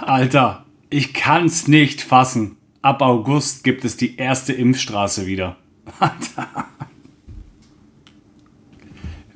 Alter, ich kann's nicht fassen. Ab August gibt es die erste Impfstraße wieder. Alter.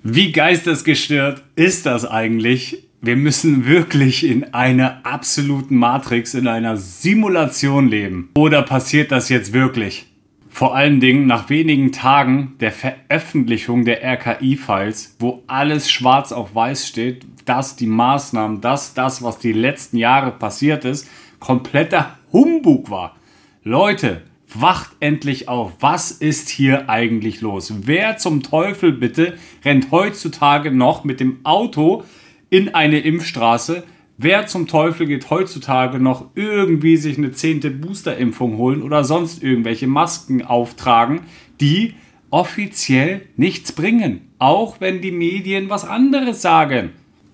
Wie geistesgestört ist das eigentlich? Wir müssen wirklich in einer absoluten Matrix, in einer Simulation leben. Oder passiert das jetzt wirklich? Vor allen Dingen nach wenigen Tagen der Veröffentlichung der RKI-Files, wo alles schwarz auf weiß steht, dass die Maßnahmen, dass das, was die letzten Jahre passiert ist, kompletter Humbug war. Leute, wacht endlich auf. Was ist hier eigentlich los? Wer zum Teufel bitte rennt heutzutage noch mit dem Auto in eine Impfstraße? Wer zum Teufel geht heutzutage noch irgendwie sich eine 10. Boosterimpfung holen oder sonst irgendwelche Masken auftragen, die offiziell nichts bringen? Auch wenn die Medien was anderes sagen.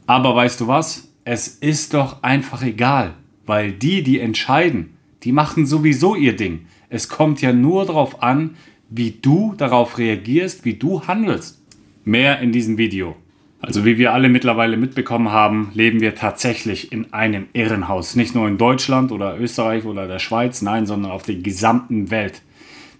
Aber weißt du was? Es ist doch einfach egal, weil die entscheiden, die machen sowieso ihr Ding. Es kommt ja nur darauf an, wie du darauf reagierst, wie du handelst. Mehr in diesem Video. Also wie wir alle mittlerweile mitbekommen haben, leben wir tatsächlich in einem Irrenhaus. Nicht nur in Deutschland oder Österreich oder der Schweiz, nein, sondern auf der gesamten Welt.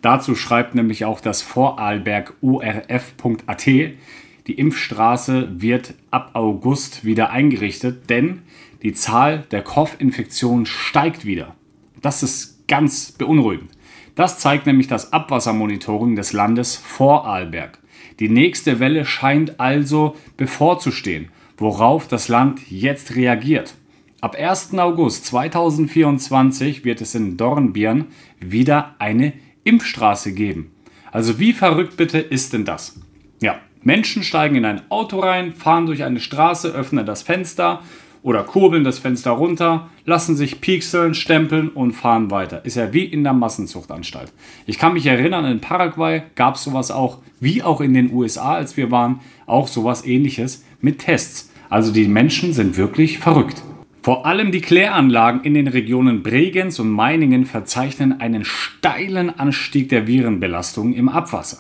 Dazu schreibt nämlich auch das Vorarlberg ORF.at, die Impfstraße wird ab August wieder eingerichtet, denn die Zahl der Kopfinfektionen steigt wieder. Das ist ganz beunruhigend. Das zeigt nämlich das Abwassermonitoring des Landes Vorarlberg. Die nächste Welle scheint also bevorzustehen, worauf das Land jetzt reagiert. Ab 1. August 2024 wird es in Dornbirn wieder eine Impfstraße geben. Also wie verrückt bitte ist denn das? Ja, Menschen steigen in ein Auto rein, fahren durch eine Straße, öffnen das Fenster oder kurbeln das Fenster runter, lassen sich piekseln, stempeln und fahren weiter. Ist ja wie in der Massenzuchtanstalt. Ich kann mich erinnern, in Paraguay gab es sowas auch, wie auch in den USA, als wir waren, auch sowas Ähnliches mit Tests. Also die Menschen sind wirklich verrückt. Vor allem die Kläranlagen in den Regionen Bregenz und Meiningen verzeichnen einen steilen Anstieg der Virenbelastung im Abwasser.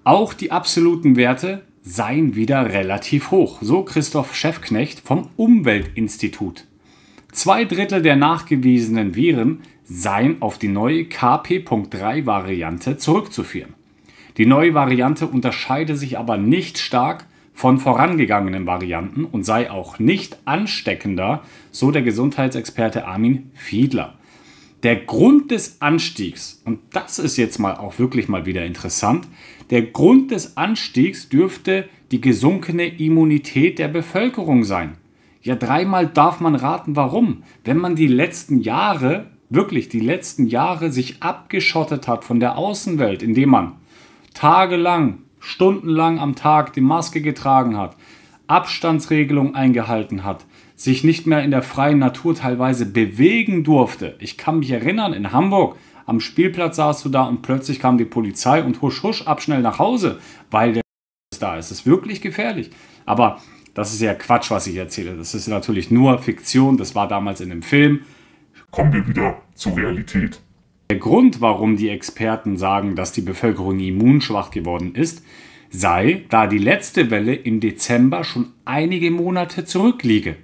Auch die absoluten Werte seien wieder relativ hoch, so Christoph Schäffknecht vom Umweltinstitut. 2/3 der nachgewiesenen Viren seien auf die neue KP.3-Variante zurückzuführen. Die neue Variante unterscheide sich aber nicht stark von vorangegangenen Varianten und sei auch nicht ansteckender, so der Gesundheitsexperte Armin Fiedler. Der Grund des Anstiegs, und das ist jetzt mal auch wirklich mal wieder interessant, der Grund des Anstiegs dürfte die gesunkene Immunität der Bevölkerung sein. Ja, dreimal darf man raten, warum. Wenn man die letzten Jahre, wirklich die letzten Jahre sich abgeschottet hat von der Außenwelt, indem man tagelang, stundenlang am Tag die Maske getragen hat, Abstandsregelung eingehalten hat, sich nicht mehr in der freien Natur teilweise bewegen durfte. Ich kann mich erinnern, in Hamburg am Spielplatz saßt du da und plötzlich kam die Polizei und husch, husch, ab schnell nach Hause, weil der da ist. Es ist wirklich gefährlich. Aber das ist ja Quatsch, was ich erzähle. Das ist natürlich nur Fiktion. Das war damals in einem Film. Kommen wir wieder zur Realität. Der Grund, warum die Experten sagen, dass die Bevölkerung immunschwach geworden ist, sei, da die letzte Welle im Dezember schon einige Monate zurückliege.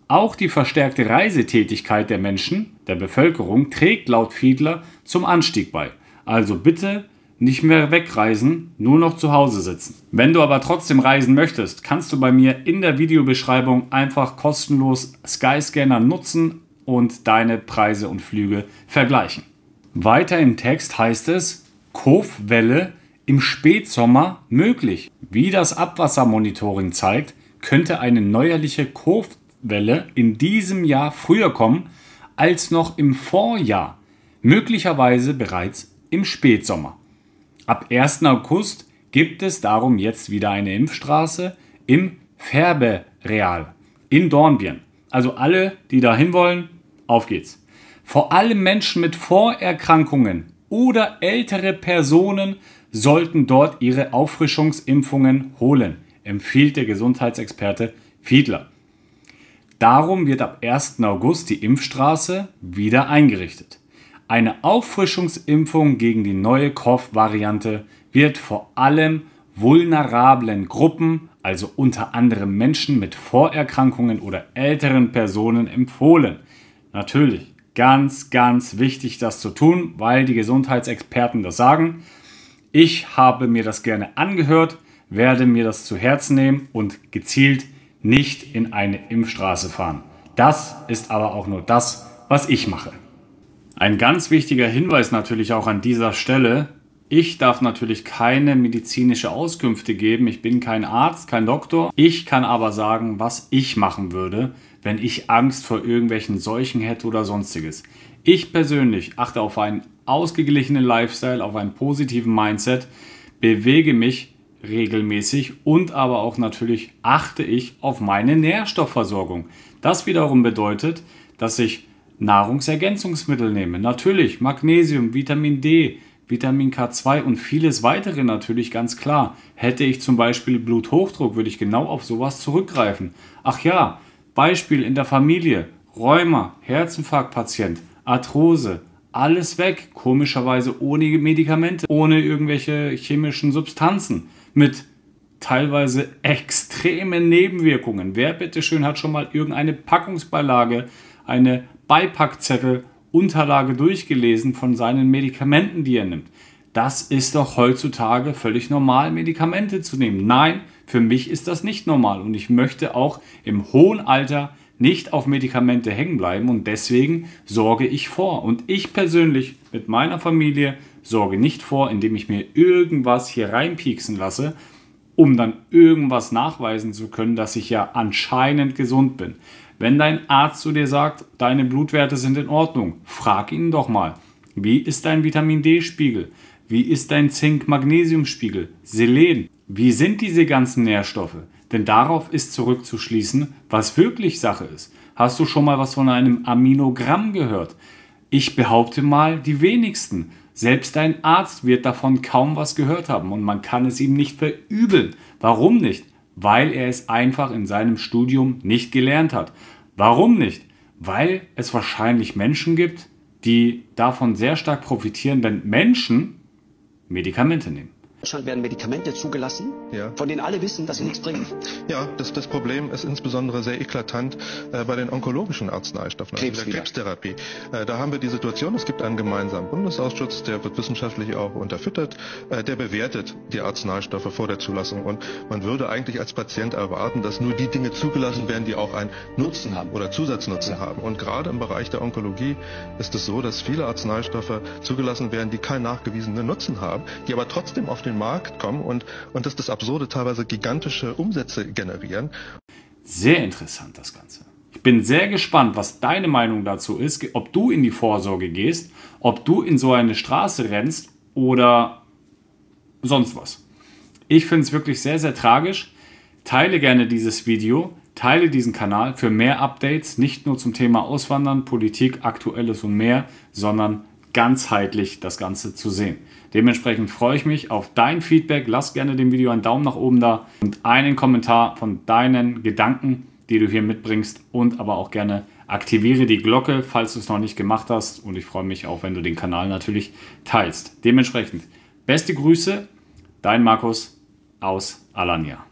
Auch die verstärkte Reisetätigkeit der Menschen, der Bevölkerung, trägt laut Fiedler zum Anstieg bei. Also bitte nicht mehr wegreisen, nur noch zu Hause sitzen. Wenn du aber trotzdem reisen möchtest, kannst du bei mir in der Videobeschreibung einfach kostenlos Skyscanner nutzen und deine Preise und Flüge vergleichen. Weiter im Text heißt es, Covid-Welle im Spätsommer möglich. Wie das Abwassermonitoring zeigt, könnte eine neuerliche Covid-Welle in diesem Jahr früher kommen als noch im Vorjahr, möglicherweise bereits im Spätsommer. Ab 1. August gibt es darum jetzt wieder eine Impfstraße im Färbereal in Dornbirn. Also alle, die da hin wollen, auf geht's. Vor allem Menschen mit Vorerkrankungen oder ältere Personen sollten dort ihre Auffrischungsimpfungen holen, empfiehlt der Gesundheitsexperte Fiedler. Darum wird ab 1. August die Impfstraße wieder eingerichtet. Eine Auffrischungsimpfung gegen die neue Covid-Variante wird vor allem vulnerablen Gruppen, also unter anderem Menschen mit Vorerkrankungen oder älteren Personen empfohlen. Natürlich, ganz, ganz wichtig, das zu tun, weil die Gesundheitsexperten das sagen. Ich habe mir das gerne angehört, werde mir das zu Herzen nehmen und gezielt nicht in eine Impfstraße fahren. Das ist aber auch nur das, was ich mache. Ein ganz wichtiger Hinweis natürlich auch an dieser Stelle: Ich darf natürlich keine medizinische Auskünfte geben. Ich bin kein Arzt, kein Doktor. Ich kann aber sagen, was ich machen würde, wenn ich Angst vor irgendwelchen Seuchen hätte oder sonstiges. Ich persönlich achte auf einen ausgeglichenen Lifestyle, auf einen positiven Mindset, bewege mich regelmäßig und aber auch natürlich achte ich auf meine Nährstoffversorgung. Das wiederum bedeutet, dass ich Nahrungsergänzungsmittel nehme. Natürlich Magnesium, Vitamin D, Vitamin K2 und vieles weitere natürlich, ganz klar. Hätte ich zum Beispiel Bluthochdruck, würde ich genau auf sowas zurückgreifen. Ach ja, Beispiel in der Familie: Rheuma, Herzinfarktpatient, Arthrose, alles weg, komischerweise ohne Medikamente, ohne irgendwelche chemischen Substanzen, mit teilweise extremen Nebenwirkungen. Wer bitteschön hat schon mal irgendeine Packungsbeilage, eine Beipackzettel, Unterlage durchgelesen von seinen Medikamenten, die er nimmt? Das ist doch heutzutage völlig normal, Medikamente zu nehmen. Nein, für mich ist das nicht normal und ich möchte auch im hohen Alter nicht auf Medikamente hängen bleiben und deswegen sorge ich vor. Und ich persönlich mit meiner Familie sorge nicht vor, indem ich mir irgendwas hier reinpieksen lasse, um dann irgendwas nachweisen zu können, dass ich ja anscheinend gesund bin. Wenn dein Arzt zu dir sagt, deine Blutwerte sind in Ordnung, frag ihn doch mal: Wie ist dein Vitamin D-Spiegel? Wie ist dein Zink-Magnesium-Spiegel? Selen? Wie sind diese ganzen Nährstoffe? Denn darauf ist zurückzuschließen, was wirklich Sache ist. Hast du schon mal was von einem Aminogramm gehört? Ich behaupte mal, die wenigsten. Selbst dein Arzt wird davon kaum was gehört haben und man kann es ihm nicht verübeln. Warum nicht? Weil er es einfach in seinem Studium nicht gelernt hat. Warum nicht? Weil es wahrscheinlich Menschen gibt, die davon sehr stark profitieren, wenn Menschen Medikamente nehmen. In Deutschland werden Medikamente zugelassen, von denen alle wissen, dass sie nichts bringen. Ja, das Problem ist insbesondere sehr eklatant bei den onkologischen Arzneistoffen, also der Krebstherapie. Da haben wir die Situation: Es gibt einen gemeinsamen Bundesausschuss, der wird wissenschaftlich auch unterfüttert, der bewertet die Arzneistoffe vor der Zulassung, und man würde eigentlich als Patient erwarten, dass nur die Dinge zugelassen werden, die auch einen Nutzen haben oder Zusatznutzen haben. Und gerade im Bereich der Onkologie ist es so, dass viele Arzneistoffe zugelassen werden, die keinen nachgewiesenen Nutzen haben, die aber trotzdem auf den Markt kommen und dass das Absurde teilweise gigantische Umsätze generieren. Sehr interessant das Ganze. Ich bin sehr gespannt, was deine Meinung dazu ist, ob du in die Vorsorge gehst, ob du in so eine Straße rennst oder sonst was. Ich finde es wirklich sehr, sehr tragisch. Teile gerne dieses Video, teile diesen Kanal für mehr Updates, nicht nur zum Thema Auswandern, Politik, Aktuelles und mehr, sondern ganzheitlich das Ganze zu sehen. Dementsprechend freue ich mich auf dein Feedback. Lass gerne dem Video einen Daumen nach oben da und einen Kommentar von deinen Gedanken, die du hier mitbringst, und aber auch gerne aktiviere die Glocke, falls du es noch nicht gemacht hast, und ich freue mich auch, wenn du den Kanal natürlich teilst. Dementsprechend beste Grüße, dein Markus aus Alanya.